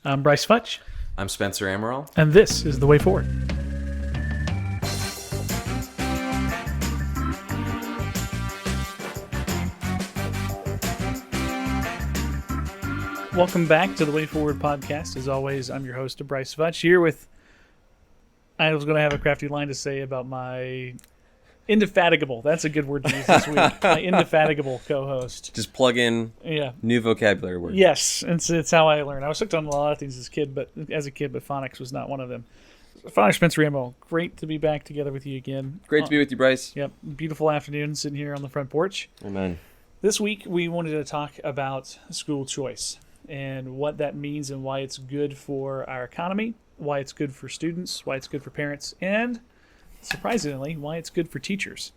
I'm Brice Futch, I'm Spencer Amaral. and this is The Way Forward. Welcome back to The Way Forward podcast. As always, I'm your host, Brice Futch, here with... I was going to have a crafty line to say about my indefatigable, that's a good word to use this week, my indefatigable co-host. Just plug in new vocabulary words. Yes, it's how I learned. I was hooked on a lot of things as a kid, but phonics was not one of them. Father Spencer Amaral, great to be back together with you again. Great to be with you, Brice. Yep, beautiful afternoon sitting here on the front porch. Amen. This week we wanted to talk about school choice and what that means and why it's good for our economy, why it's good for students, why it's good for parents, and surprisingly, why it's good for teachers.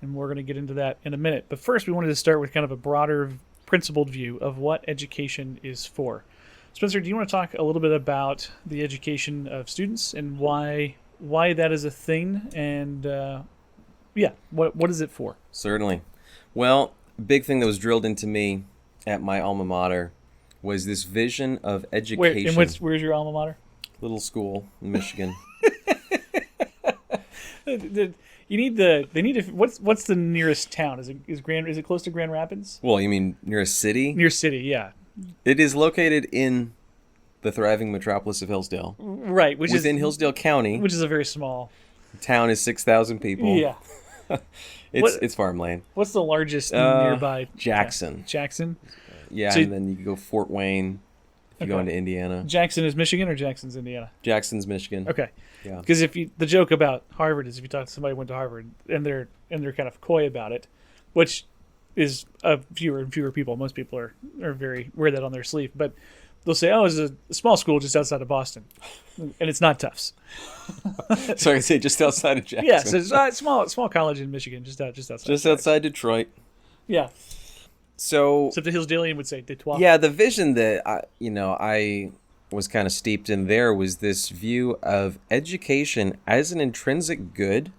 And we're going to get into that in a minute. But first, we wanted to start with kind of a broader, principled view of what education is for. Spencer, do you want to talk a little bit about the education of students and why that is a thing? And what is it for? Certainly. Well, big thing that was drilled into me at my alma mater was this vision of education. Where's your alma mater? Little school in Michigan. What's the nearest town? Is it close to Grand Rapids? Well, you mean near a city? Near city, yeah. It is located in the thriving metropolis of Hillsdale. Right, within Hillsdale County. Which is a very small. The town is 6,000 people. Yeah. It's farmland. What's the largest nearby? Jackson. Jackson? Yeah, So, and then you can go Fort Wayne if you go into Indiana. Jackson is Michigan or Jackson's Indiana? Jackson's Michigan. Okay. Yeah. Because the joke about Harvard is if you talk to somebody who went to Harvard and they're kind of coy about it, which is fewer and fewer people. Most people are very wear that on their sleeve, but they'll say, "Oh, it's a small school just outside of Boston," and it's not Tufts. So I say just outside of Jackson. Yes, it's a small college in Michigan, just outside. Just outside Detroit. Yeah. So, except the Hillsdalian would say Detroit. Yeah, the vision that I was kind of steeped in there was this view of education as an intrinsic good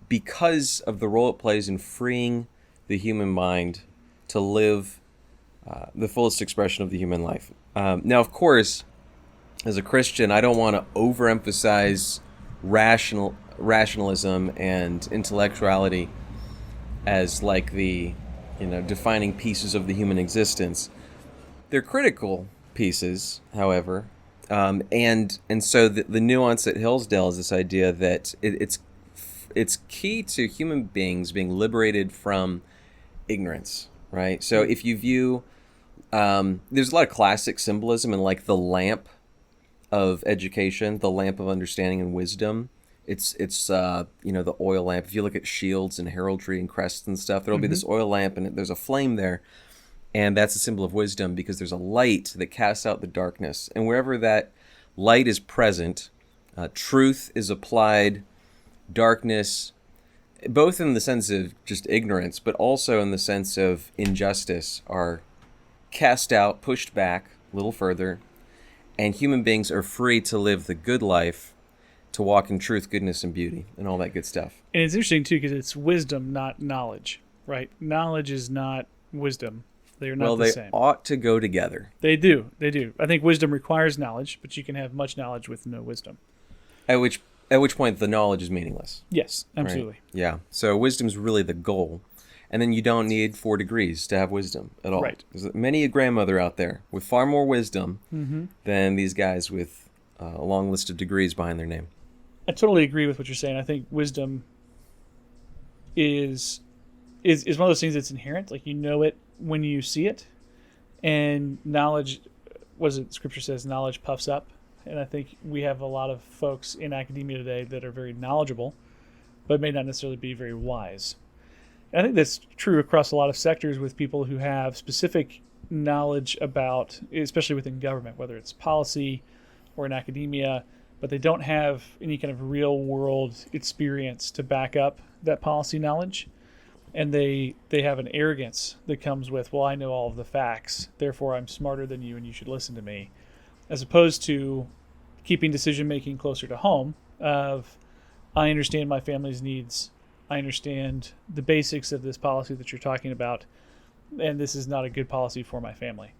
because of the role it plays in freeing the human mind to live the fullest expression of the human life. Now, of course, as a Christian, I don't want to overemphasize rationalism and intellectuality as like the defining pieces of the human existence. They're critical pieces, however, and so the nuance at Hillsdale is this idea that it's key to human beings being liberated from ignorance, right? So if you view, there's a lot of classic symbolism in like the lamp of education, the lamp of understanding and wisdom. It's the oil lamp. If you look at shields and heraldry and crests and stuff, there'll be this oil lamp and there's a flame there. And that's a symbol of wisdom because there's a light that casts out the darkness. And wherever that light is present, truth is applied, darkness, both in the sense of just ignorance, but also in the sense of injustice, are cast out, pushed back a little further. And human beings are free to live the good life, to walk in truth, goodness, and beauty, and all that good stuff. And it's interesting, too, because it's wisdom, not knowledge, right? Knowledge is not wisdom. They're not the same. Well, they ought to go together. They do. I think wisdom requires knowledge, but you can have much knowledge with no wisdom. At which point the knowledge is meaningless. Yes, absolutely. Right? Yeah. So wisdom is really the goal. And then you don't need 4 degrees to have wisdom at all. Right. There's many a grandmother out there with far more wisdom than these guys with a long list of degrees behind their name. I totally agree with what you're saying. I think wisdom is one of those things that's inherent. Like, you know it when you see it. And knowledge, Scripture says, knowledge puffs up. And I think we have a lot of folks in academia today that are very knowledgeable, but may not necessarily be very wise. And I think that's true across a lot of sectors with people who have specific knowledge about, especially within government, whether it's policy or in academia, but they don't have any kind of real world experience to back up that policy knowledge. And they have an arrogance that comes with, well, I know all of the facts, therefore I'm smarter than you and you should listen to me, as opposed to keeping decision-making closer to home of, I understand my family's needs, I understand the basics of this policy that you're talking about, and this is not a good policy for my family.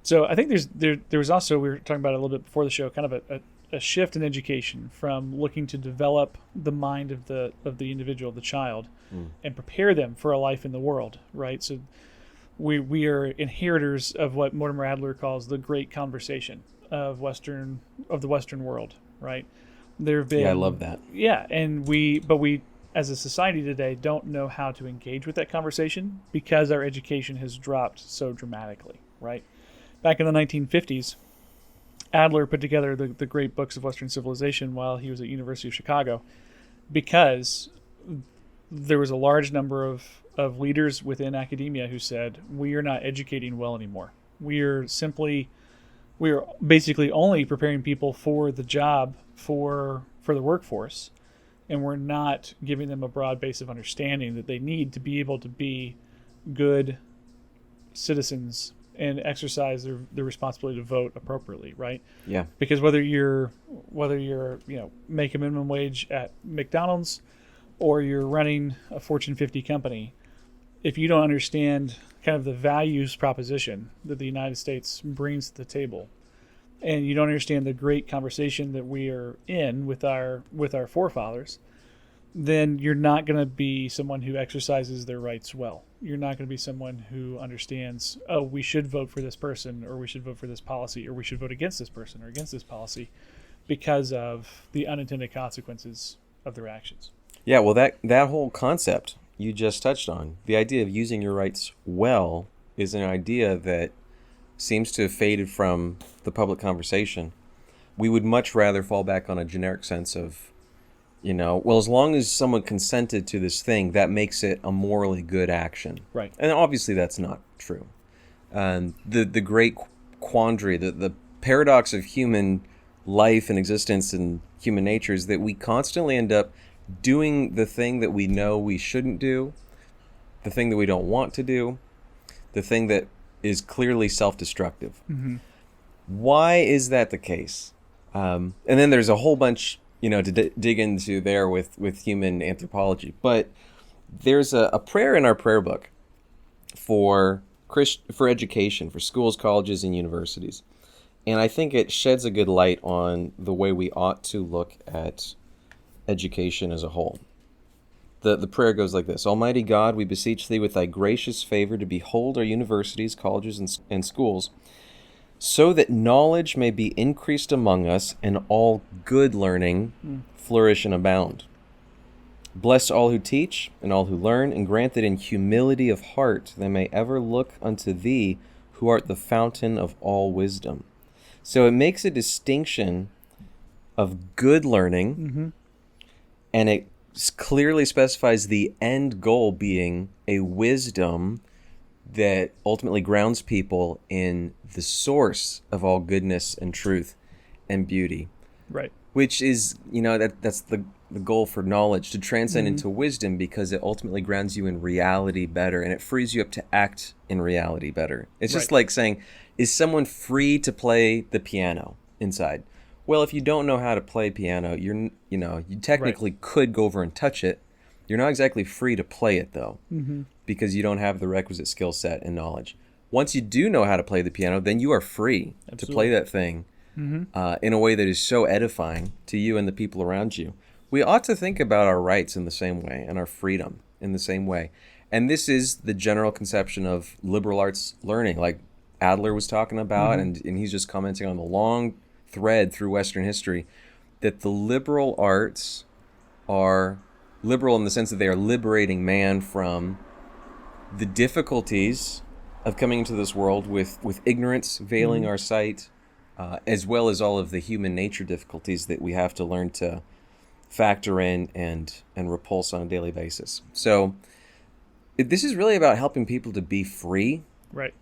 So I think there was also, we were talking about it a little bit before the show, kind of a shift in education from looking to develop the mind of the individual, the child, and prepare them for a life in the world, right? So we are inheritors of what Mortimer Adler calls the great conversation of the Western world, right? There have been, Yeah, I love that. Yeah, and we as a society today don't know how to engage with that conversation because our education has dropped so dramatically, right? Back in the 1950s, Adler put together the great books of Western civilization while he was at University of Chicago, because there was a large number of leaders within academia who said, we are not educating well anymore. We are basically only preparing people for the job, for the workforce, and we're not giving them a broad base of understanding that they need to be able to be good citizens and exercise their responsibility to vote appropriately, right? Yeah. Because whether you're make a minimum wage at McDonald's or you're running a Fortune 50 company, if you don't understand kind of the values proposition that the United States brings to the table, and you don't understand the great conversation that we are in with our forefathers, then you're not going to be someone who exercises their rights well. You're not going to be someone who understands, oh, we should vote for this person, or we should vote for this policy, or we should vote against this person or against this policy because of the unintended consequences of their actions. Yeah, well, that whole concept you just touched on, the idea of using your rights well, is an idea that seems to have faded from the public conversation. We would much rather fall back on a generic sense of, well, as long as someone consented to this thing, that makes it a morally good action. Right. And obviously that's not true. The great quandary, the paradox of human life and existence and human nature is that we constantly end up doing the thing that we know we shouldn't do, the thing that we don't want to do, the thing that is clearly self-destructive. Mm-hmm. Why is that the case? And then there's a whole bunch, to dig into there with human anthropology. But there's a prayer in our prayer book for education, for schools, colleges, and universities. And I think it sheds a good light on the way we ought to look at education as a whole. The prayer goes like this: Almighty God, we beseech thee with thy gracious favor to behold our universities, colleges, and schools, so that knowledge may be increased among us, and all good learning flourish and abound. Bless all who teach, and all who learn, and grant that in humility of heart they may ever look unto thee, who art the fountain of all wisdom. So it makes a distinction of good learning, and it clearly specifies the end goal being a wisdom that ultimately grounds people in the source of all goodness and truth and beauty. Right. Which is, that's the goal for knowledge, to transcend into wisdom, because it ultimately grounds you in reality better, and it frees you up to act in reality better. It's just like saying, is someone free to play the piano inside? Well, if you don't know how to play piano, you technically could go over and touch it. You're not exactly free to play it, though, because you don't have the requisite skill set and knowledge. Once you do know how to play the piano, then you are free to play that thing in a way that is so edifying to you and the people around you. We ought to think about our rights in the same way and our freedom in the same way. And this is the general conception of liberal arts learning, like Adler was talking about, and he's just commenting on the long thread through Western history, that the liberal arts are liberal in the sense that they are liberating man from the difficulties of coming into this world with ignorance veiling our sight, as well as all of the human nature difficulties that we have to learn to factor in and repulse on a daily basis. So this is really about helping people to be free, right,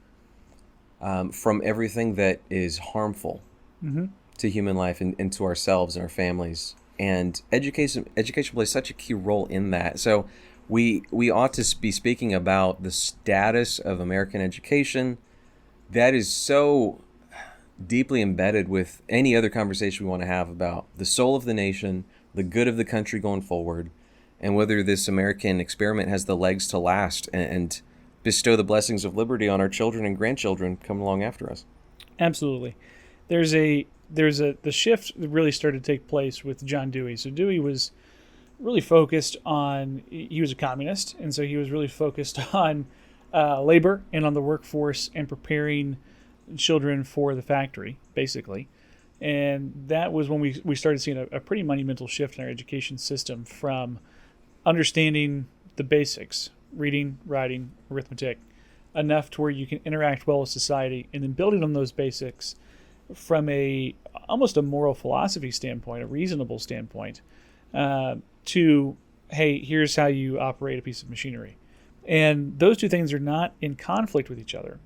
from everything that is harmful to human life and to ourselves and our families. And education plays such a key role in that. So we ought to be speaking about the status of American education. That is so deeply embedded with any other conversation we want to have about the soul of the nation, the good of the country going forward, and whether this American experiment has the legs to last and bestow the blessings of liberty on our children and grandchildren coming along after us. Absolutely. There's a the shift that really started to take place with John Dewey. So Dewey was really focused on, he was a communist, and so he was really focused on labor and on the workforce and preparing children for the factory, basically. And that was when we started seeing a pretty monumental shift in our education system from understanding the basics, reading, writing, arithmetic, enough to where you can interact well with society, and then building on those basics from a almost a moral philosophy standpoint, a reasonable standpoint, to, hey, here's how you operate a piece of machinery. And those two things are not in conflict with each other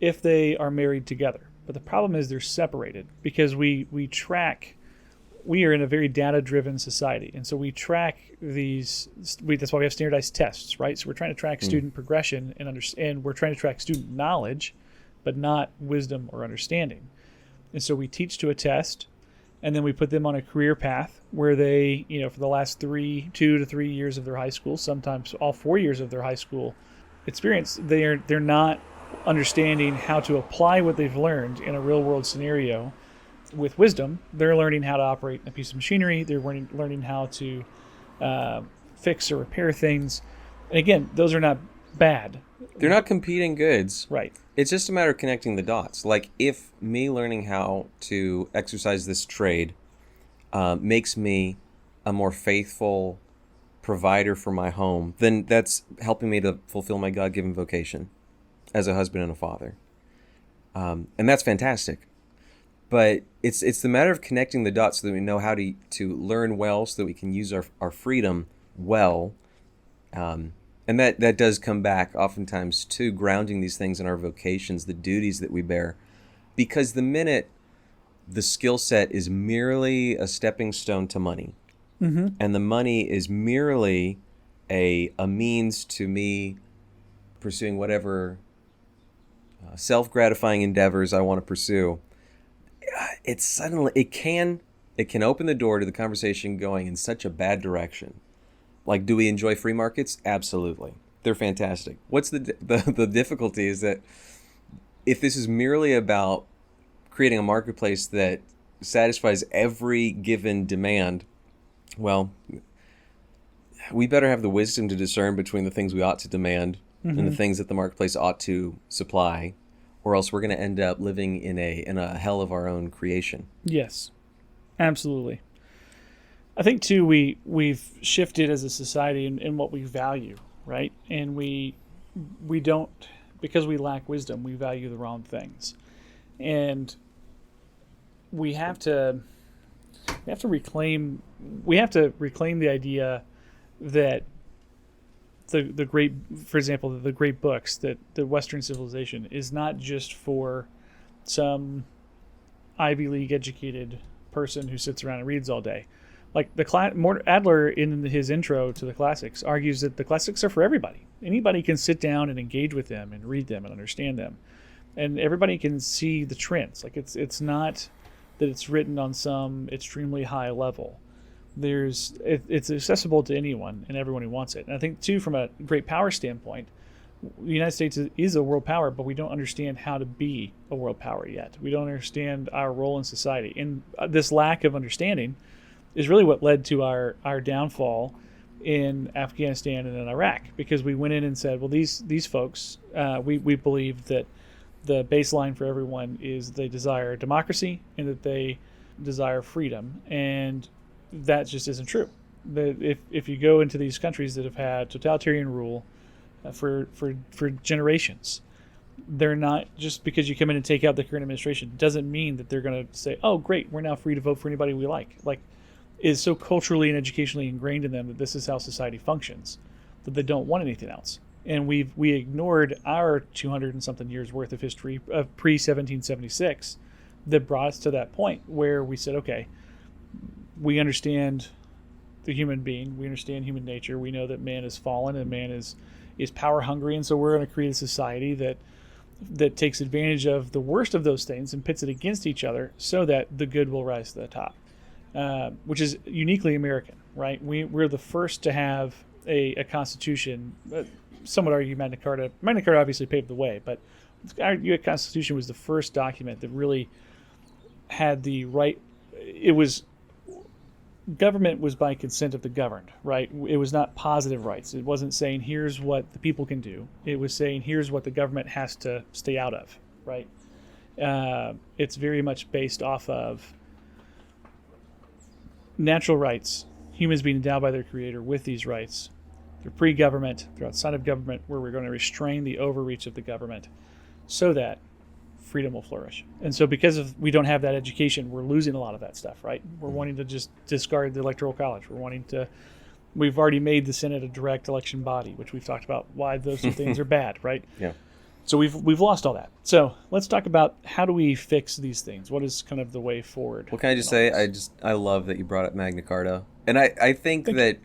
if they are married together. But the problem is they're separated because we are in a very data-driven society. And so we track that's why we have standardized tests, right? So we're trying to track student progression and we're trying to track student knowledge, but not wisdom or understanding. And so we teach to a test, and then we put them on a career path where they, for the last 2 to 3 years of their high school, sometimes all 4 years of their high school experience, they're not understanding how to apply what they've learned in a real world scenario with wisdom. They're learning how to operate a piece of machinery. They're learning how to fix or repair things. And again, those are not bad. They're not competing goods. Right. It's just a matter of connecting the dots. Like, if me learning how to exercise this trade makes me a more faithful provider for my home, then that's helping me to fulfill my God-given vocation as a husband and a father. And that's fantastic. But it's the matter of connecting the dots so that we know how to learn well, so that we can use our freedom well. And that does come back oftentimes to grounding these things in our vocations, the duties that we bear. Because the minute the skill set is merely a stepping stone to money, and the money is merely a means to me pursuing whatever self-gratifying endeavors I want to pursue, it can open the door to the conversation going in such a bad direction. Like, do we enjoy free markets? Absolutely. They're fantastic. What's the difficulty is that if this is merely about creating a marketplace that satisfies every given demand, well, we better have the wisdom to discern between the things we ought to demand and the things that the marketplace ought to supply, or else we're going to end up living in a hell of our own creation. Yes, absolutely. I think too we've shifted as a society in what we value, right? And we don't, because we lack wisdom, we value the wrong things, and we have to reclaim the idea that the great, for example, the great books, that the Western civilization is not just for some Ivy League educated person who sits around and reads all day. Like Adler, in his intro to the classics, argues that the classics are for everybody. Anybody can sit down and engage with them and read them and understand them, and everybody can see the trends. Like, it's not that it's written on some extremely high level. It's accessible to anyone and everyone who wants it. And I think too, from a great power standpoint, the United States is a world power, but we don't understand how to be a world power yet. We don't understand our role in society, and this lack of understanding is really what led to our downfall in Afghanistan and in Iraq, because we went in and said, well, these folks, we believe that the baseline for everyone is they desire democracy and that they desire freedom, and that just isn't true. If you go into these countries that have had totalitarian rule for generations, they're not, just because you come in and take out the current administration doesn't mean that they're going to say, oh great, we're now free to vote for anybody we like. Like, is so culturally and educationally ingrained in them that this is how society functions, that they don't want anything else. And we ignored our 200 and something years worth of history of pre-1776 that brought us to that point where we said, okay, we understand the human being, we understand human nature, we know that man is fallen and man is power hungry, and so we're going to create a society that takes advantage of the worst of those things and pits it against each other so that the good will rise to the top. Which is uniquely American, right? We're the first to have a constitution. Some would argue Magna Carta. Magna Carta obviously paved the way, but Our U.S. Constitution was the first document that really had the right. It was government was by consent of the governed, right? It was not positive rights. It wasn't saying here's what the people can do. It was saying here's what the government has to stay out of, right? It's very much based off of natural rights, humans being endowed by their creator with these rights. They're pre-government, they're outside of government, where we're going to restrain the overreach of the government so that freedom will flourish. And so because of we don't have that education, we're losing a lot of that stuff, right? We're wanting to just discard the electoral college. We've already made the Senate a direct election body, which we've talked about why those two things are bad, right? Yeah. So we've lost all that. So let's talk about how do we fix these things? What is kind of the way forward? Well, can I just say, I love that you brought up Magna Carta. And I think that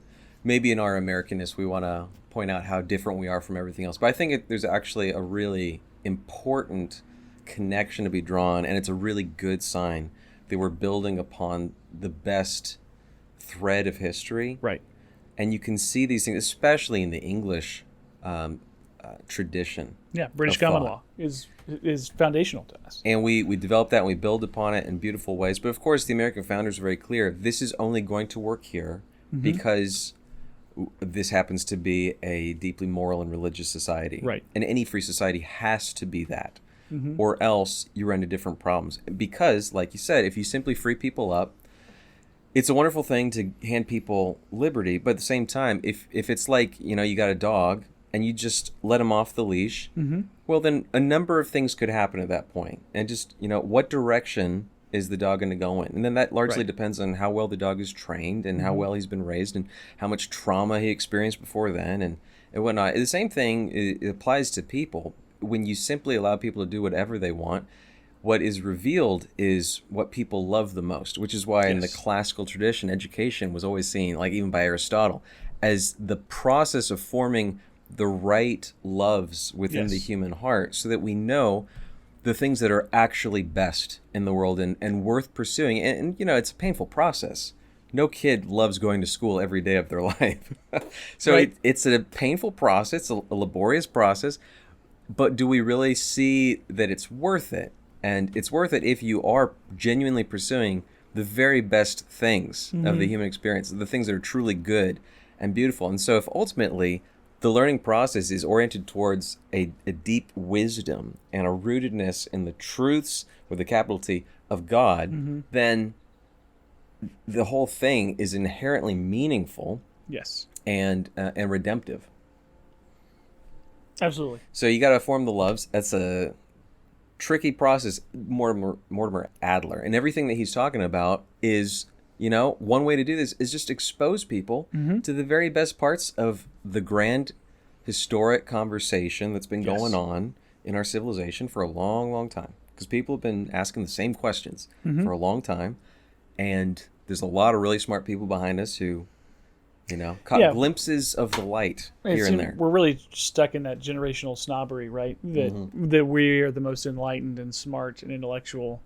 maybe in our Americanness, we want to point out how different we are from everything else. But I think there's actually a really important connection to be drawn, and it's a really good sign that we're building upon the best thread of history. Right. And you can see these things, especially in the English tradition. Yeah, British common law is foundational to us. And we develop that and we build upon it in beautiful ways. But of course, the American founders are very clear. This is only going to work here because this happens to be a deeply moral and religious society. Right. And any free society has to be that. Or else you run into different problems. Because, like you said, if you simply free people up, it's a wonderful thing to hand people liberty. But at the same time, if it's like, you got a dog and you just let him off the leash, well, then a number of things could happen at that point. And just, what direction is the dog going to go in? And then that largely depends on how well the dog is trained and how well he's been raised and how much trauma he experienced before then and whatnot. The same thing it applies to people. When you simply allow people to do whatever they want, what is revealed is what people love the most, which is why in the classical tradition, education was always seen, like even by Aristotle, as the process of forming the right loves within the human heart so that we know the things that are actually best in the world and worth pursuing. And it's a painful process. No kid loves going to school every day of their life. So it's a painful process, a laborious process. But do we really see that it's worth it? And it's worth it if you are genuinely pursuing the very best things of the human experience, the things that are truly good and beautiful. And so if ultimately the learning process is oriented towards a deep wisdom and a rootedness in the truths, with a capital T, of God, then the whole thing is inherently meaningful and redemptive. Absolutely. So you got to form the loves. That's a tricky process. Mortimer Adler, and everything that he's talking about is, one way to do this is just expose people to the very best parts of the grand historic conversation that's been going on in our civilization for a long, long time. Because people have been asking the same questions for a long time, and there's a lot of really smart people behind us who caught glimpses of the light here and there. We're really stuck in that generational snobbery, right? That we are the most enlightened and smart and intellectual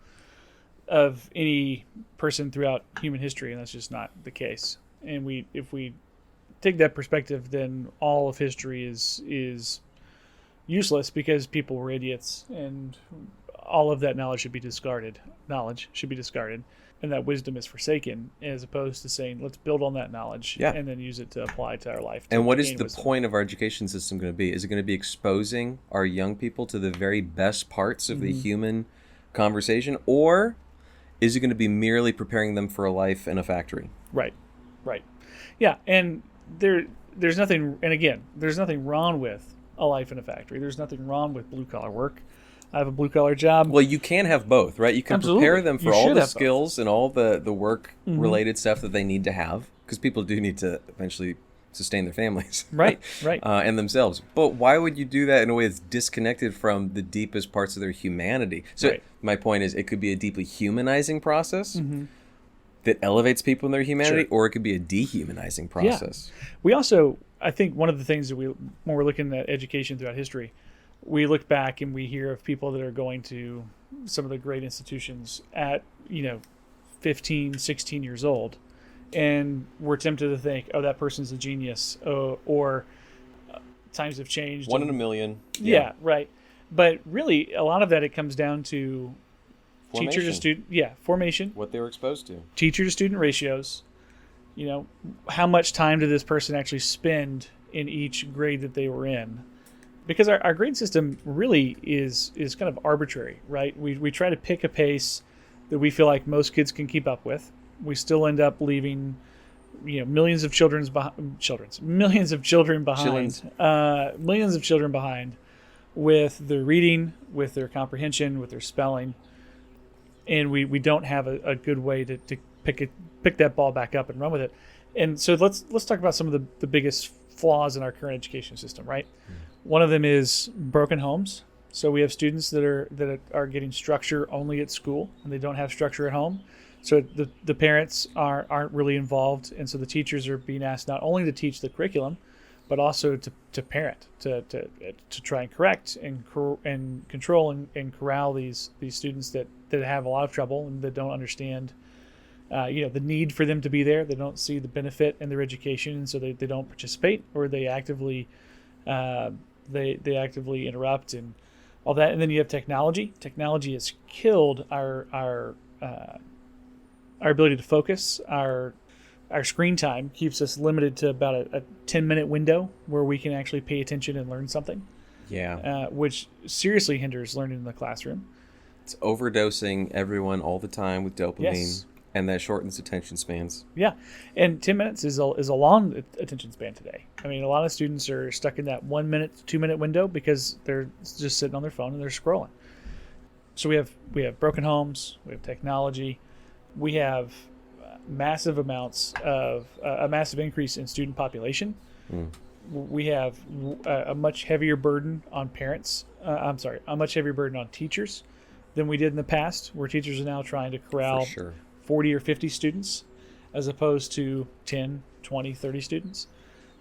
of any person throughout human history, and that's just not the case. And if we take that perspective, then all of history is useless because people were idiots, and all of that knowledge should be discarded. And that wisdom is forsaken, as opposed to saying, let's build on that knowledge and then use it to apply to our life. And what is the point of our education system going to be? Is it going to be exposing our young people to the very best parts of the human conversation, or is it going to be merely preparing them for a life in a factory? Right. Yeah, and there's nothing wrong with a life in a factory. There's nothing wrong with blue-collar work. I have a blue-collar job. Well, you can have both, right? You can prepare them for all the skills and all the work-related stuff that they need to have, because people do need to eventually sustain their families. Right. And themselves. But why would you do that in a way that's disconnected from the deepest parts of their humanity? So my point is, it could be a deeply humanizing process that elevates people in their humanity, or it could be a dehumanizing process. Yeah. We also, I think one of the things that when we're looking at education throughout history, we look back and we hear of people that are going to some of the great institutions at, 15, 16 years old. And we're tempted to think, oh, that person's a genius. Or times have changed. One in a million. Yeah, right. But really, a lot of that, it comes down to teacher to Formation. student, formation, What they were exposed to. teacher to student ratios. How much time did this person actually spend in each grade that they were in? Because our grade system really is kind of arbitrary, right? We try to pick a pace that we feel like most kids can keep up with. We still end up leaving, millions of children behind, millions of children behind with their reading, with their comprehension, with their spelling, and we don't have a good way to pick that ball back up and run with it. And so let's talk about some of the biggest flaws in our current education system, right? One of them is broken homes. So we have students that are getting structure only at school, and they don't have structure at home. So the parents aren't really involved, and so the teachers are being asked not only to teach the curriculum, but also to parent, to try and correct and control and corral these students that have a lot of trouble and that don't understand the need for them to be there. They don't see the benefit in their education, and so they don't participate, or they actively they actively interrupt and all that. And then you have technology. Technology has killed our ability to focus. Our screen time keeps us limited to about a 10-minute window where we can actually pay attention and learn something. Yeah. Which seriously hinders learning in the classroom. It's overdosing everyone all the time with dopamine. Yes. And that shortens attention spans. Yeah, and 10 minutes is a long attention span today. I mean, a lot of students are stuck in that 1 minute, 2 minute window because they're just sitting on their phone and they're scrolling. So we have broken homes, we have technology, we have massive amounts of a massive increase in student population. We have a much heavier burden on parents. A much heavier burden on teachers than we did in the past, where teachers are now trying to corral 40 or 50 students as opposed to 10, 20, 30 students.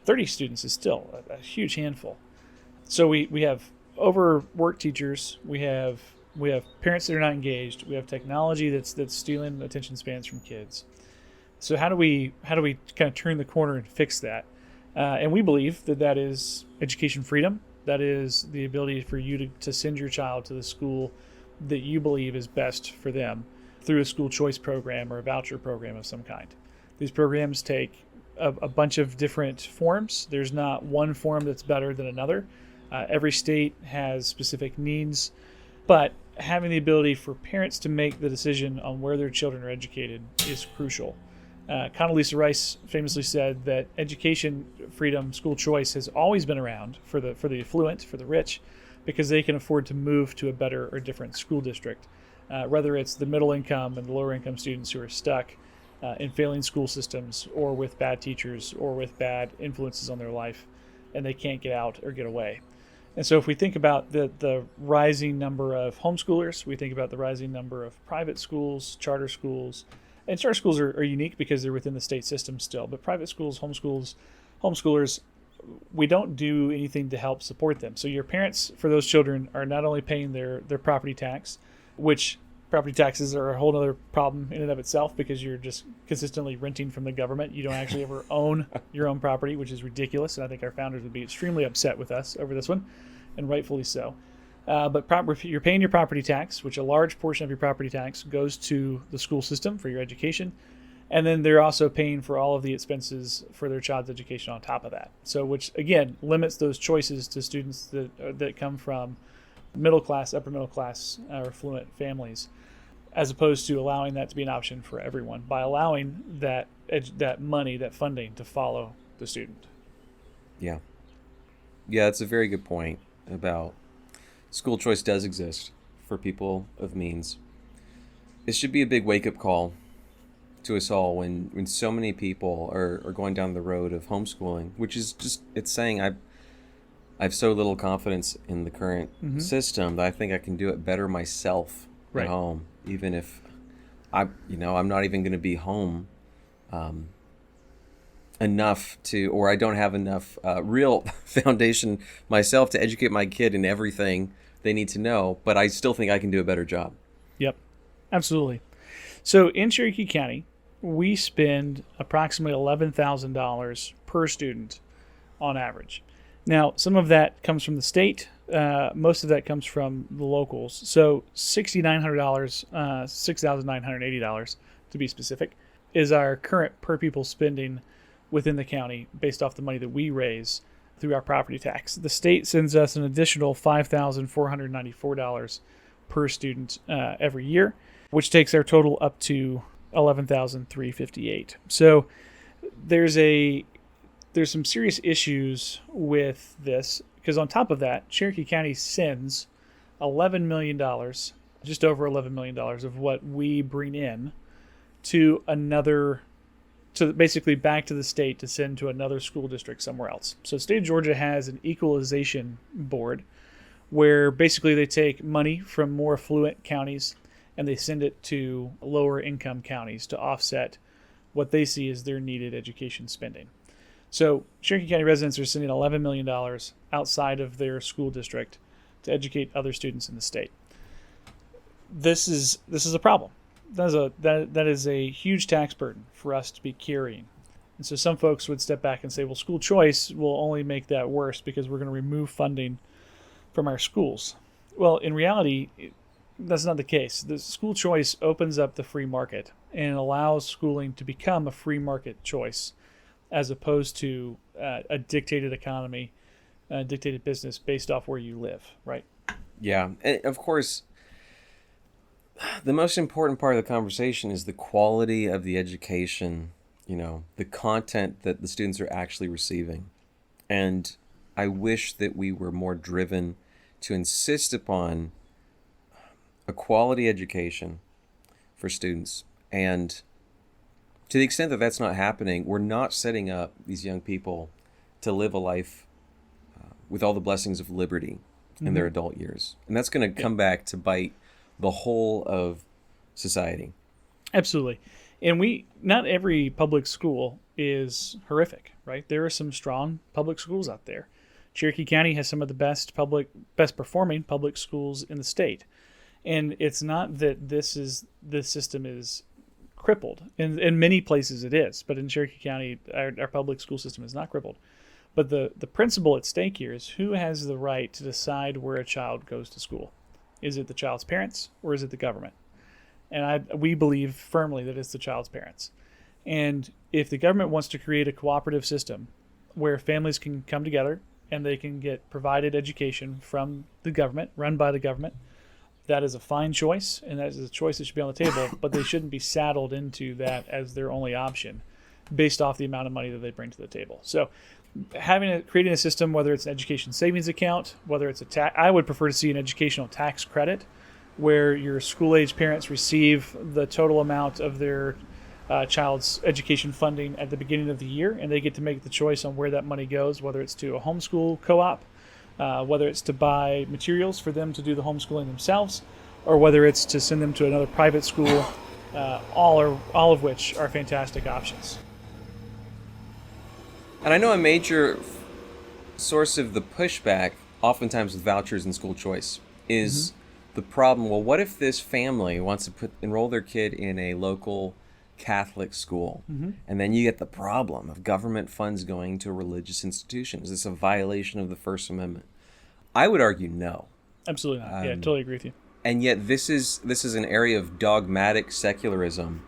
30 students is still a huge handful. So we have overworked teachers. We have parents that are not engaged. We have technology that's stealing attention spans from kids. So how do we kind of turn the corner and fix that? And we believe that is education freedom. That is the ability for you to send your child to the school that you believe is best for them through a school choice program or a voucher program of some kind. These programs take a bunch of different forms. There's not one form that's better than another. Every state has specific needs, but having the ability for parents to make the decision on where their children are educated is crucial. Condoleezza Rice famously said that education freedom, school choice, has always been around for the affluent, for the rich, because they can afford to move to a better or different school district. Whether it's the middle income and the lower income students who are stuck in failing school systems, or with bad teachers, or with bad influences on their life, and they can't get out or get away. And so if we think about the rising number of homeschoolers, we think about the rising number of private schools, charter schools. And charter schools are unique because they're within the state system still. But private schools, homeschoolers, we don't do anything to help support them. So your parents for those children are not only paying their property tax, which property taxes are a whole other problem in and of itself because you're just consistently renting from the government. You don't actually ever own your own property, which is ridiculous. And I think our founders would be extremely upset with us over this one, and rightfully so. But you're paying your property tax, which a large portion of your property tax goes to the school system for your education. And then they're also paying for all of the expenses for their child's education on top of that. So which, again, limits those choices to students that come from middle class, upper middle class, or affluent families, as opposed to allowing that to be an option for everyone by allowing that money, that funding, to follow the student. Yeah, that's a very good point about school choice does exist for people of means. It should be a big wake-up call to us all when so many people are going down the road of homeschooling, which is just, it's saying I have so little confidence in the current system that I think I can do it better myself at home, even if I'm not even going to be home enough to, or I don't have enough real foundation myself to educate my kid in everything they need to know, but I still think I can do a better job. Yep, absolutely. So in Cherokee County, we spend approximately $11,000 per student on average. Now, some of that comes from the state, Most of that comes from the locals. So $6,900, $6,980 to be specific, is our current per pupil spending within the county based off the money that we raise through our property tax. The state sends us an additional $5,494 per student every year, which takes our total up to $11,358. So there's some serious issues with this, because on top of that, Cherokee County sends $11 million, just over $11 million of what we bring in to basically back to the state to send to another school district somewhere else. So the state of Georgia has an equalization board where basically they take money from more affluent counties and they send it to lower income counties to offset what they see as their needed education spending. So Cherokee County residents are sending $11 million outside of their school district to educate other students in the state. This is a problem. That is a huge tax burden for us to be carrying. And so some folks would step back and say, well, school choice will only make that worse because we're going to remove funding from our schools. Well, in reality, that's not the case. The school choice opens up the free market and allows schooling to become a free market choice, as opposed to a dictated economy, dictated business based off where you live, right? Yeah. And of course, the most important part of the conversation is the quality of the education, the content that the students are actually receiving. And I wish that we were more driven to insist upon a quality education for students. And to the extent that that's not happening, we're not setting up these young people to live a life with all the blessings of liberty in their adult years. And that's going to come back to bite the whole of society. Absolutely. And not every public school is horrific, right? There are some strong public schools out there. Cherokee County has some of the best performing public schools in the state. And it's not that this system is crippled. In many places it is, but in Cherokee County, our public school system is not crippled. But the principle at stake here is who has the right to decide where a child goes to school. Is it the child's parents or is it the government? And we believe firmly that it's the child's parents. And if the government wants to create a cooperative system where families can come together and they can get provided education from the government, run by the government, that is a fine choice, and that is a choice that should be on the table, but they shouldn't be saddled into that as their only option based off the amount of money that they bring to the table. So creating a system, whether it's an education savings account, whether it's I would prefer to see an educational tax credit where your school-age parents receive the total amount of their child's education funding at the beginning of the year, and they get to make the choice on where that money goes, whether it's to a homeschool co-op, whether it's to buy materials for them to do the homeschooling themselves, or whether it's to send them to another private school, all of which are fantastic options. And I know a major source of the pushback, oftentimes with vouchers and school choice, is the problem, well, what if this family wants to enroll their kid in a local Catholic school? And then you get the problem of government funds going to a religious institution. Is this a violation of the First Amendment? I would argue no. Absolutely not. Yeah, I totally agree with you. And yet this is an area of dogmatic secularism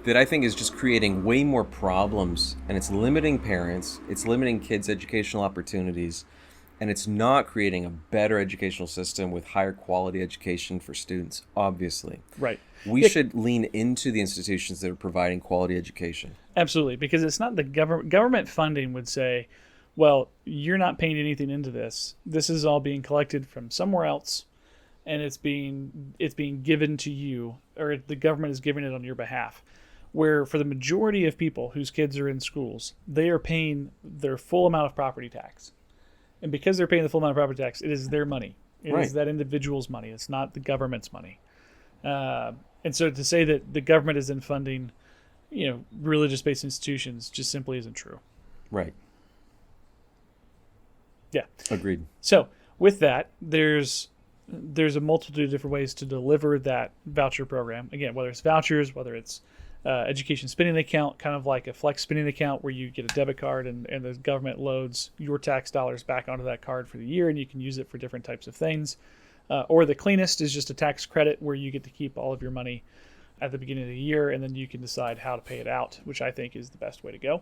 that I think is just creating way more problems, and it's limiting parents, it's limiting kids' educational opportunities, and it's not creating a better educational system with higher quality education for students, obviously. Right. We should lean into the institutions that are providing quality education. Absolutely, because it's not the government funding would say, well, you're not paying anything into this. This is all being collected from somewhere else, and it's being given to you, or the government is giving it on your behalf. Where for the majority of people whose kids are in schools, they are paying their full amount of property tax. And because they're paying the full amount of property tax, it is their money. It is that individual's money. It's not the government's money. And so to say that the government is then funding, religious-based institutions just simply isn't true. Right. Yeah. Agreed. So with that, there's a multitude of different ways to deliver that voucher program. Again, whether it's vouchers, whether it's education spending account, kind of like a flex spending account where you get a debit card and the government loads your tax dollars back onto that card for the year and you can use it for different types of things. Or the cleanest is just a tax credit where you get to keep all of your money at the beginning of the year and then you can decide how to pay it out, which I think is the best way to go.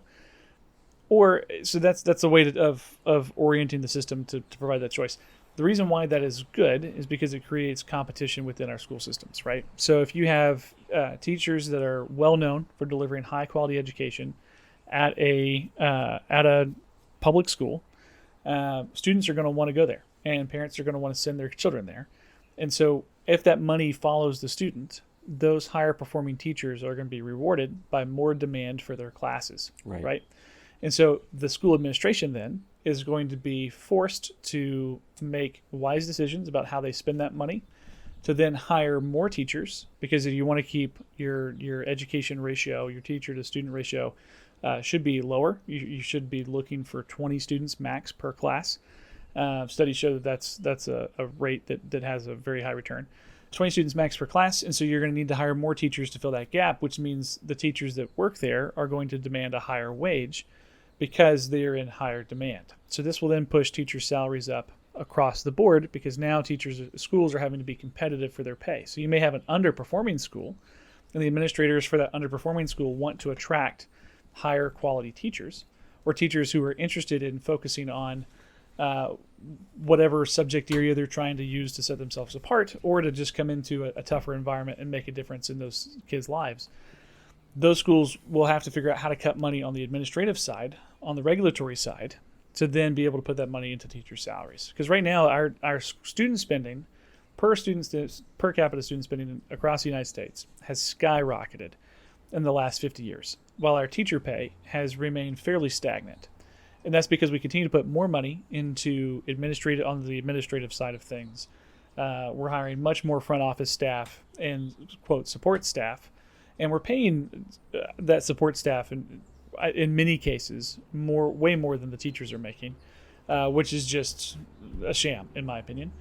Or so that's a way of orienting the system to provide that choice. The reason why that is good is because it creates competition within our school systems, right? So if you have teachers that are well known for delivering high quality education at a public school, students are going to want to go there, and parents are going to want to send their children there. And so if that money follows the student, those higher performing teachers are going to be rewarded by more demand for their classes, right? And so the school administration then is going to be forced to make wise decisions about how they spend that money, to then hire more teachers, because if you want to keep your education ratio, your teacher to student ratio should be lower. You should be looking for 20 students max per class. Studies show that that's a rate that has a very high return. 20 students max per class, and so you're going to need to hire more teachers to fill that gap, which means the teachers that work there are going to demand a higher wage because they're in higher demand. So this will then push teachers' salaries up across the board because now schools are having to be competitive for their pay. So you may have an underperforming school, and the administrators for that underperforming school want to attract higher quality teachers, or teachers who are interested in focusing on whatever subject area they're trying to use to set themselves apart, or to just come into a tougher environment and make a difference in those kids' lives. Those schools will have to figure out how to cut money on the administrative side, on the regulatory side, to then be able to put that money into teacher salaries. Because right now, our student spending, per capita student spending across the United States has skyrocketed in the last 50 years, while our teacher pay has remained fairly stagnant. And that's because we continue to put more money into on the administrative side of things. We're hiring much more front office staff and, quote, support staff. And we're paying that support staff in many cases way more than the teachers are making, which is just a sham, in my opinion.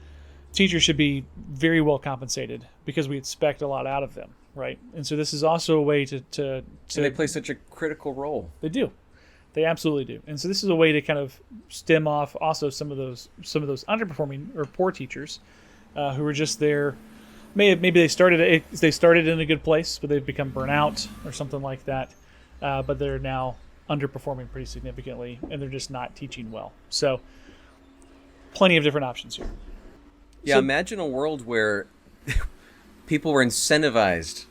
Teachers should be very well compensated because we expect a lot out of them, right? And so this is also a way to and they play such a critical role. They do. They absolutely do. And so this is a way to kind of stem off also some of those underperforming or poor teachers who are just there. Maybe they started in a good place, but they've become burnout or something like that. But they're now underperforming pretty significantly, and they're just not teaching well. So, plenty of different options here. Yeah, imagine a world where people were incentivized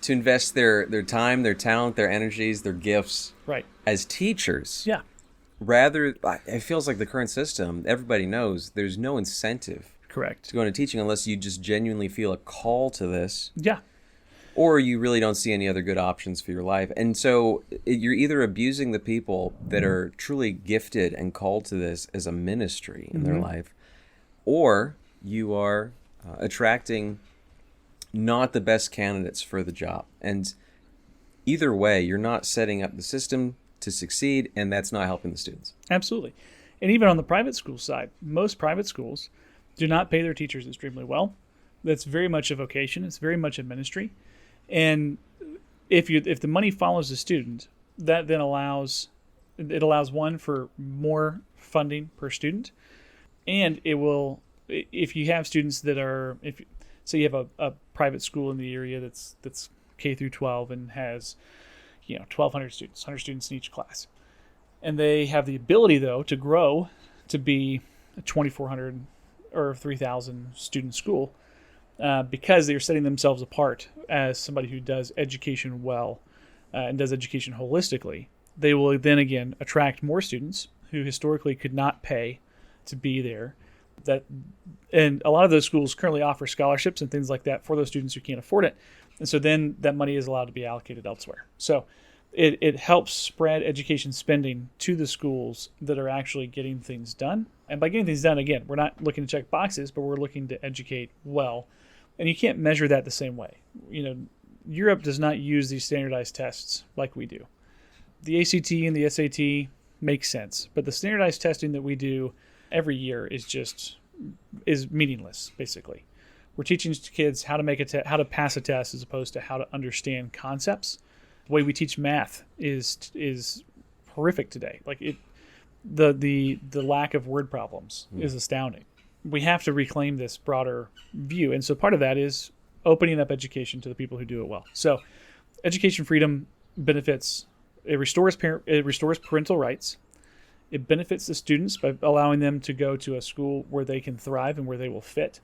to invest their time, their talent, their energies, their gifts, right, as teachers. Yeah. It feels like the current system, everybody knows there's no incentive. Correct. To go into teaching unless you just genuinely feel a call to this. Yeah. Or you really don't see any other good options for your life. And so you're either abusing the people that are truly gifted and called to this as a ministry in their life, or you are attracting not the best candidates for the job. And either way, you're not setting up the system to succeed, and that's not helping the students. Absolutely. And even on the private school side, most private schools do not pay their teachers extremely well. That's very much a vocation. It's very much a ministry. And if the money follows the student, that then allows one for more funding per student, and it will, if you have students that are, say you have a private school in the area that's K through 12 and has 1,200 students, 100 students in each class, and they have the ability though to grow to be a 2,400 or 3,000 student school. Because they're setting themselves apart as somebody who does education well and does education holistically, they will then again attract more students who historically could not pay to be there. And a lot of those schools currently offer scholarships and things like that for those students who can't afford it. And so then that money is allowed to be allocated elsewhere. So it helps spread education spending to the schools that are actually getting things done. And by getting things done, again, we're not looking to check boxes, but we're looking to educate well. And you can't measure that the same way. Europe does not use these standardized tests like we do. The ACT and the SAT make sense, but the standardized testing that we do every year is meaningless, basically. We're teaching kids how to how to pass a test as opposed to how to understand concepts. The way we teach math is horrific today. Like the lack of word problems is astounding. We have to reclaim this broader view, and so part of that is opening up education to the people who do it well. So, education freedom benefits. It restores parental rights. It benefits the students by allowing them to go to a school where they can thrive and where they will fit,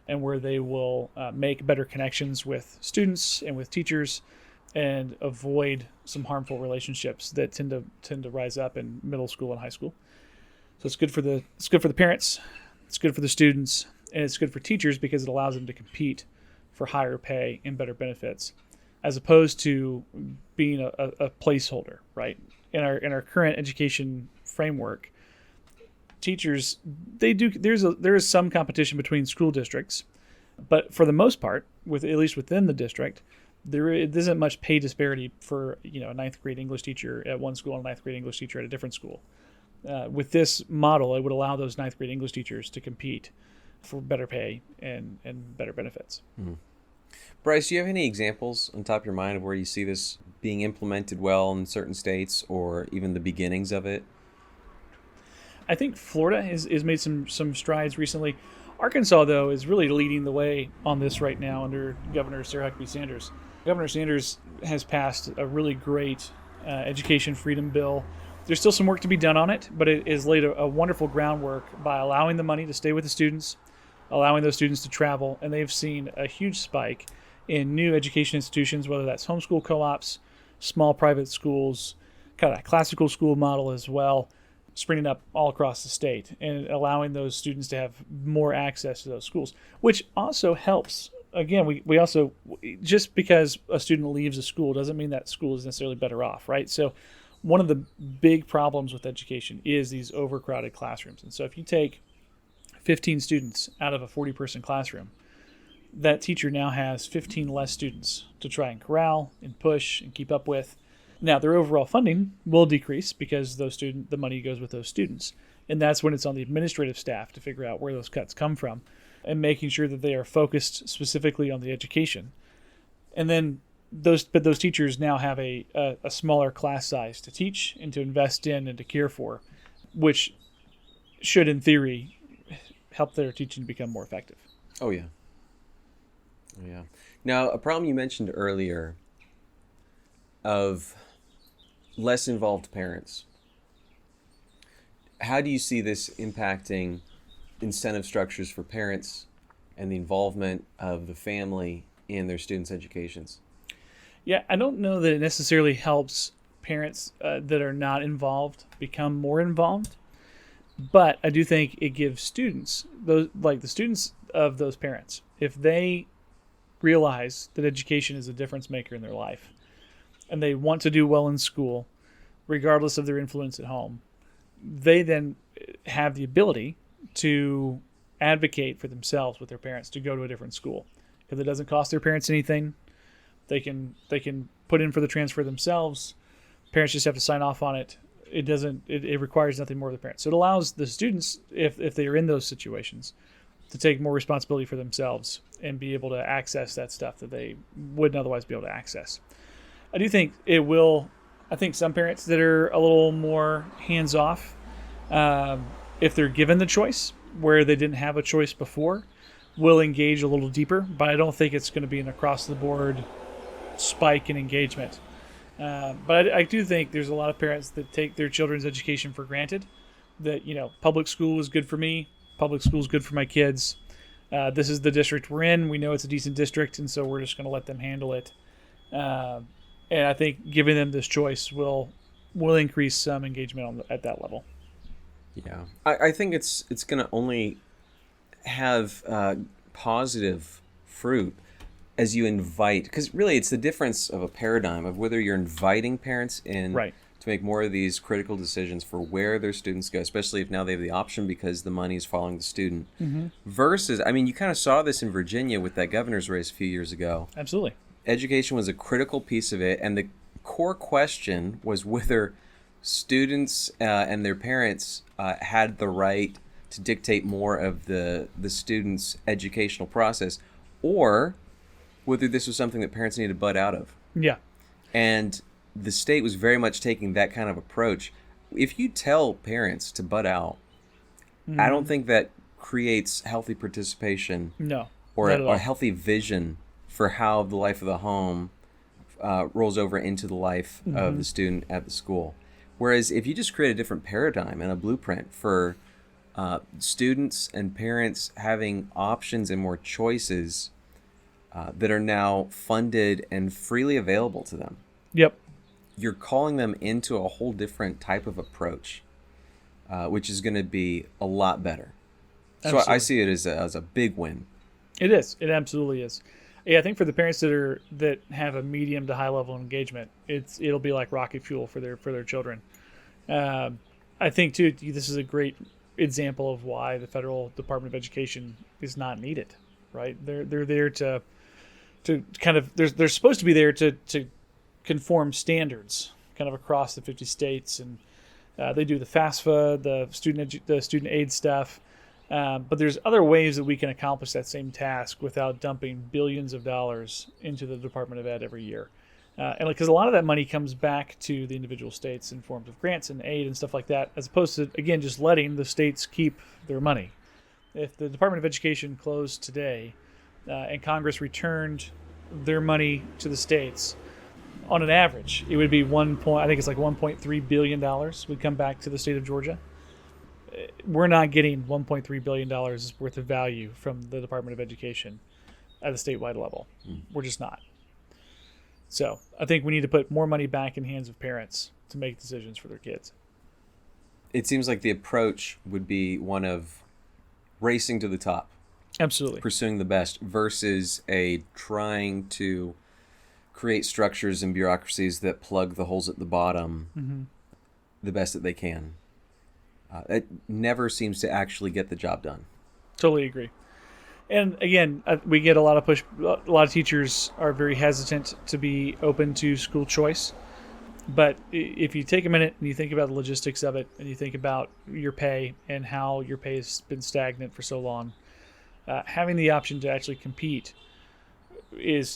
and where they will make better connections with students and with teachers, and avoid some harmful relationships that tend to rise up in middle school and high school. So it's good for the parents, it's good for the students, and it's good for teachers because it allows them to compete for higher pay and better benefits, as opposed to being a placeholder, right? In our current education framework, teachers, there is some competition between school districts, but for the most part, at least within the district, there isn't much pay disparity for a ninth grade English teacher at one school and a ninth grade English teacher at a different school. With this model, it would allow those ninth grade English teachers to compete for better pay and better benefits. Mm-hmm. Brice, do you have any examples on top of your mind of where you see this being implemented well in certain states, or even the beginnings of it? I think Florida has made some strides recently. Arkansas, though, is really leading the way on this right now under Governor Sarah Huckabee Sanders. Governor Sanders has passed a really great education freedom bill. There's still some work to be done on it, but it has laid a wonderful groundwork by allowing the money to stay with the students, allowing those students to travel, and they've seen a huge spike in new education institutions, whether that's homeschool co-ops, small private schools, kind of a classical school model as well, springing up all across the state and allowing those students to have more access to those schools, which also helps. Again, we also, just because a student leaves a school doesn't mean that school is necessarily better off, right? So one of the big problems with education is these overcrowded classrooms. And so if you take 15 students out of a 40-person classroom, that teacher now has 15 less students to try and corral and push and keep up with. Now, their overall funding will decrease because the money goes with those students. And that's when it's on the administrative staff to figure out where those cuts come from and making sure that they are focused specifically on the education. And then those teachers now have a smaller class size to teach and to invest in and to care for, which should, in theory, help their teaching become more effective. Oh, yeah. Oh, yeah. Now, a problem you mentioned earlier of less involved parents. How do you see this impacting incentive structures for parents and the involvement of the family in their students' educations? Yeah, I don't know that it necessarily helps parents that are not involved become more involved, but I do think it gives students, the students of those parents, if they realize that education is a difference maker in their life, and they want to do well in school, regardless of their influence at home, they then have the ability to advocate for themselves with their parents to go to a different school, because it doesn't cost their parents anything. They can put in for the transfer themselves. Parents just have to sign off on it. It requires nothing more of the parents. So it allows the students, if they are in those situations, to take more responsibility for themselves and be able to access that stuff that they wouldn't otherwise be able to access. I do think it will. I think some parents that are a little more hands-off, if they're given the choice where they didn't have a choice before, will engage a little deeper. But I don't think it's going to be an across-the-board spike in engagement. But I do think there's a lot of parents that take their children's education for granted. That public school is good for me. Public school is good for my kids. This is the district we're in. We know it's a decent district, and so we're just going to let them handle it. And I think giving them this choice will increase some engagement at that level. Yeah, I think it's going to only have positive fruit as you invite, because really it's the difference of a paradigm of whether you're inviting parents in right to make more of these critical decisions for where their students go, especially if now they have the option because the money is following the student, versus, you kind of saw this in Virginia with that governor's race a few years ago. Absolutely. Education was a critical piece of it, and the core question was whether students and their parents had the right to dictate more of the students' educational process, or whether this was something that parents needed to butt out of. Yeah. And the state was very much taking that kind of approach. If you tell parents to butt out, I don't think that creates healthy participation. No. Or not at all. a healthy vision for how the life of the home rolls over into the life of the student at the school. Whereas if you just create a different paradigm and a blueprint for students and parents having options and more choices that are now funded and freely available to them, Yep. you're calling them into a whole different type of approach, which is going to be a lot better. Absolutely. So I see it as a big win. It is. It absolutely is. Yeah, I think for the parents that have a medium to high level of engagement, it'll be like rocket fuel for their children. I think too, this is a great example of why the federal Department of Education is not needed. Right? They're there to kind of they're supposed to be there to conform standards kind of across the 50 states, and they do the FAFSA, the student aid stuff. But there's other ways that we can accomplish that same task without dumping billions of dollars into the Department of Ed every year. And because a lot of that money comes back to the individual states in forms of grants and aid and stuff like that, as opposed to, again, just letting the states keep their money. If the Department of Education closed today and Congress returned their money to the states, on an average, it would be I think it's like $1.3 billion would come back to the state of Georgia. We're not getting $1.3 billion worth of value from the Department of Education at a statewide level. We're just not. So I think we need to put more money back in hands of parents to make decisions for their kids. It seems like the approach would be one of racing to the top. Absolutely. Pursuing the best versus trying to create structures and bureaucracies that plug the holes at the bottom the best that they can. It never seems to actually get the job done. Totally agree. And again, we get a lot of push. A lot of teachers are very hesitant to be open to school choice. But if you take a minute and you think about the logistics of it, and you think about your pay and how your pay has been stagnant for so long, having the option to actually compete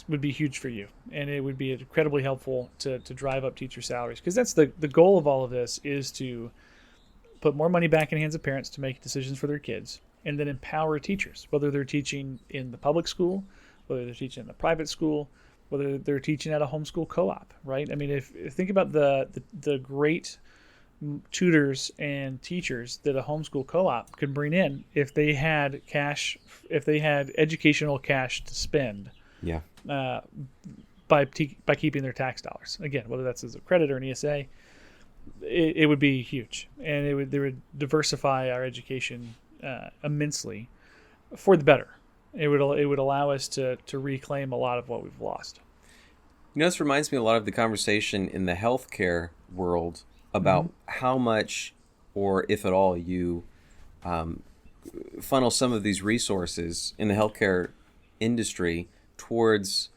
would be huge for you, and it would be incredibly helpful to drive up teacher salaries, because that's the goal of all of this, is to put more money back in the hands of parents to make decisions for their kids, and then empower teachers, whether they're teaching in the public school, whether they're teaching in the private school, whether they're teaching at a homeschool co-op, right? I mean, if think about the great tutors and teachers that a homeschool co-op could bring in if they had educational cash to spend. Yeah. By keeping their tax dollars. Again, whether that's as a credit or an ESA, it would be huge, and they would diversify our education immensely for the better. It would allow us to reclaim a lot of what we've lost. You know, this reminds me a lot of the conversation in the healthcare world about how much, or if at all, you funnel some of these resources in the healthcare industry towards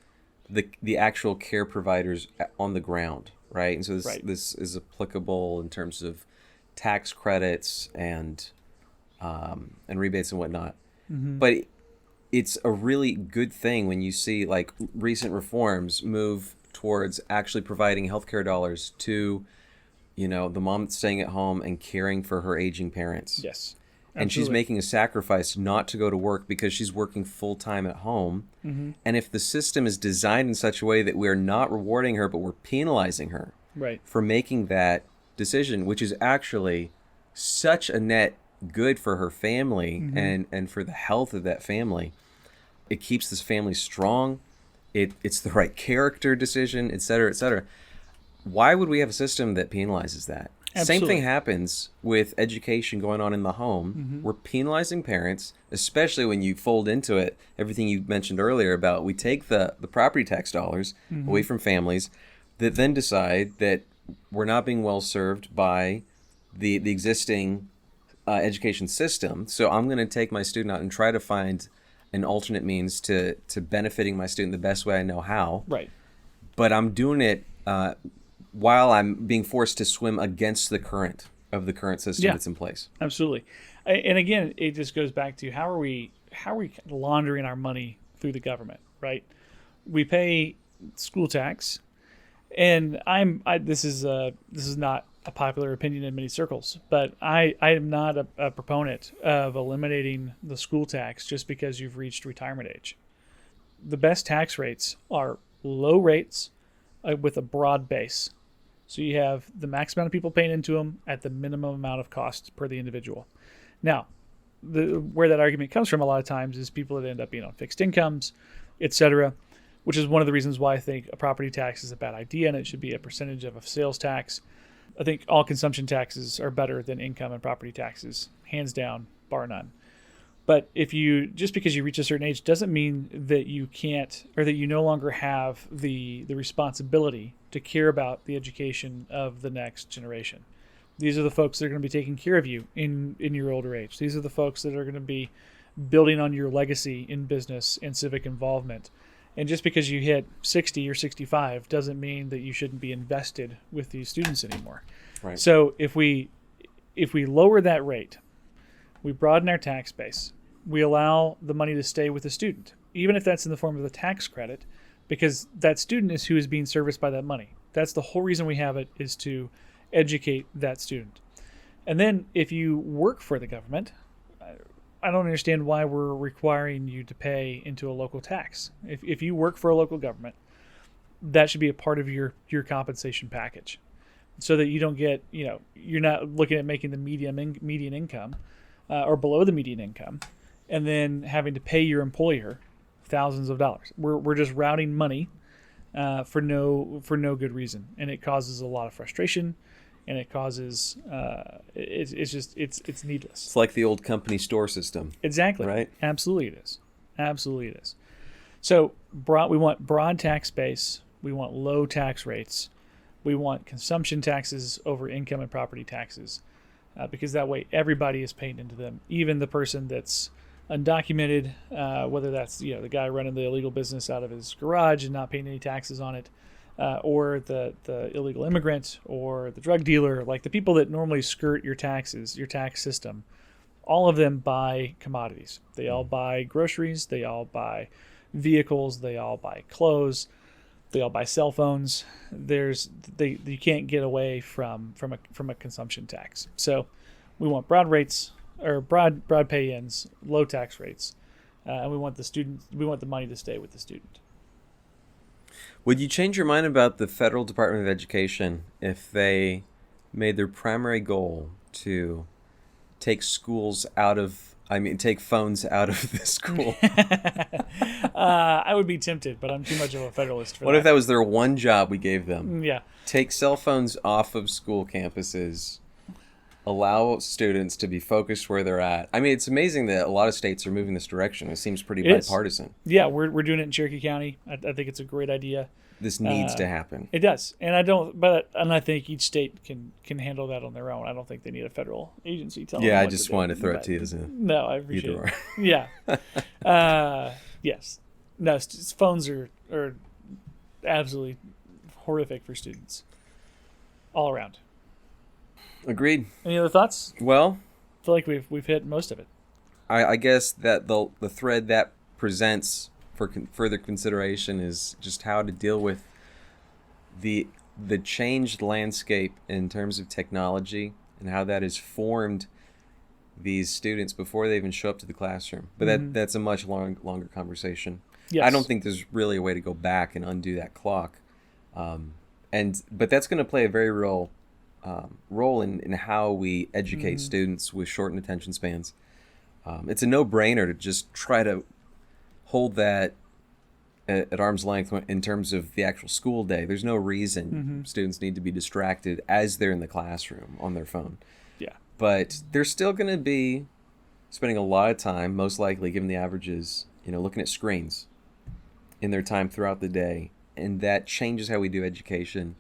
the actual care providers on the ground, right? And so this is applicable in terms of tax credits and rebates and whatnot. But it's a really good thing when you see like recent reforms move towards actually providing healthcare dollars to, the mom that's staying at home and caring for her aging parents. Yes. And Absolutely. she's making a sacrifice not to go to work because she's working full-time at home. And if the system is designed in such a way that we're not rewarding her, but we're penalizing her for making that decision, which is actually such a net good for her family and for the health of that family, it keeps this family strong. It's the right character decision, et cetera, et cetera. Why would we have a system that penalizes that? Absolutely. Same thing happens with education going on in the home. We're penalizing parents, especially when you fold into it everything you mentioned earlier about we take the property tax dollars away from families that then decide that we're not being well served by the existing education system. So I'm going to take my student out and try to find an alternate means to benefiting my student the best way I know how. Right. But I'm doing it while I'm being forced to swim against the current of the current system that's in place. Absolutely. And again, it just goes back to how are we laundering our money through the government, right? We pay school tax, and this is not a popular opinion in many circles, but I am not a proponent of eliminating the school tax just because you've reached retirement age. The best tax rates are low rates with a broad base. So you have the max amount of people paying into them at the minimum amount of cost per the individual. Now, where that argument comes from a lot of times is people that end up being on fixed incomes, etc., which is one of the reasons why I think a property tax is a bad idea and it should be a percentage of a sales tax. I think all consumption taxes are better than income and property taxes, hands down, bar none. But just because you reach a certain age doesn't mean that you can't, or that you no longer have the responsibility to care about the education of the next generation. These are the folks that are going to be taking care of you in your older age. These are the folks that are going to be building on your legacy in business and civic involvement. And just because you hit 60 or 65 doesn't mean that you shouldn't be invested with these students anymore. Right. So if we lower that rate, we broaden our tax base, we allow the money to stay with the student, even if that's in the form of a tax credit, because that student is who is being serviced by that money. That's the whole reason we have it, is to educate that student. And then if you work for the government, I don't understand why we're requiring you to pay into a local tax. If you work for a local government, that should be a part of your compensation package, so that you don't get, you're not looking at making the median income or below the median income and then having to pay your employer thousands of dollars. We're just routing money for no good reason, and it causes a lot of frustration. And it causes it's needless. It's like the old company store system. Exactly. Right? Absolutely it is. So we want broad tax base. We want low tax rates. We want consumption taxes over income and property taxes, because that way everybody is paying into them, even the person that's undocumented, whether that's the guy running the illegal business out of his garage and not paying any taxes on it. Or the illegal immigrant, or the drug dealer, like the people that normally skirt your taxes, your tax system. All of them buy commodities. They all buy groceries. They all buy vehicles. They all buy clothes. They all buy cell phones. You can't get away from a consumption tax. So we want broad rates, or broad pay-ins, low tax rates, and we want the money to stay with the student. Would you change your mind about the Federal Department of Education if they made their primary goal to take phones out of the school? I would be tempted, but I'm too much of a federalist for that. What if that was their one job we gave them? Yeah. Take cell phones off of school campuses, allow students to be focused where they're at. I mean, it's amazing that a lot of states are moving this direction. It seems pretty bipartisan. Yeah, we're doing it in Cherokee County. I think it's a great idea. This needs to happen. It does, and I think each state can handle that on their own. I don't think they need a federal agency telling them I what just to do, wanted to throw it to you as a no, I appreciate either it. Yeah. Yes. No, phones are absolutely horrific for students all around. Agreed. Any other thoughts? Well, I feel like we've hit most of it. I guess that the thread that presents for further consideration is just how to deal with the changed landscape in terms of technology and how that has formed these students before they even show up to the classroom. But that's a much longer conversation. Yes. I don't think there's really a way to go back and undo that clock. But that's going to play a very real role in how we educate students with shortened attention spans. It's a no-brainer to just try to hold that at arm's length in terms of the actual school day. There's no reason students need to be distracted as they're in the classroom on their phone. Yeah. But they're still going to be spending a lot of time, most likely, given the averages, looking at screens in their time throughout the day. And that changes how we do education.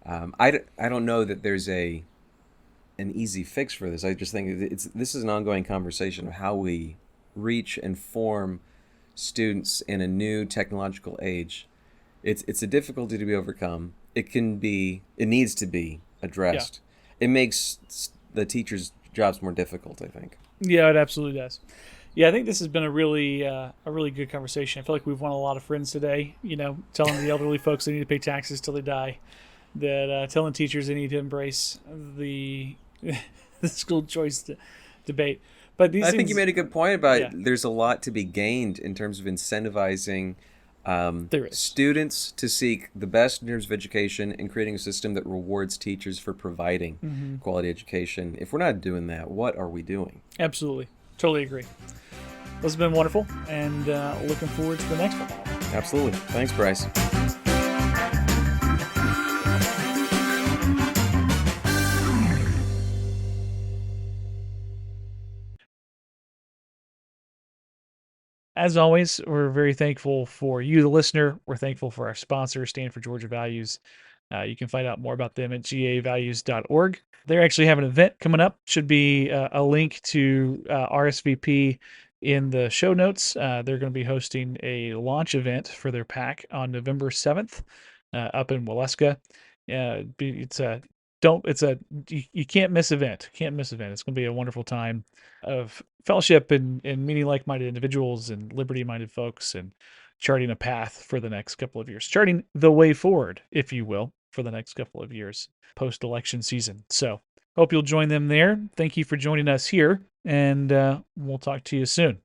I don't know that there's an easy fix for this. I just think this is an ongoing conversation of how we reach and form students in a new technological age. It's a difficulty to be overcome. It needs to be addressed. Yeah. It makes the teachers' jobs more difficult, I think. Yeah, it absolutely does. Yeah, I think this has been a really good conversation. I feel like we've won a lot of friends today. Telling the elderly folks they need to pay taxes till they die, that telling teachers they need to embrace the the school choice debate. But these I think you things, made a good point about yeah, there's a lot to be gained in terms of incentivizing there is. students to seek the best in terms of education and creating a system that rewards teachers for providing Mm-hmm. quality education. If we're not doing that, what are we doing? Absolutely, totally agree. This has been wonderful, and looking forward to the next one. Absolutely. Thanks, Brice. As always, we're very thankful for you, the listener. We're thankful for our sponsor, Stand for Georgia Values. You can find out more about them at gavalues.org. They actually have an event coming up. Should be a link to RSVP in the show notes. They're going to be hosting a launch event for their pack on November 7th up in Waleska. It's a don't it's a you can't miss event. Can't miss event. It's going to be a wonderful time of fellowship and meeting like-minded individuals and liberty-minded folks and charting a path for the next couple of years, charting the way forward, if you will, for the next couple of years post-election season. So hope you'll join them there. Thank you for joining us here, and we'll talk to you soon.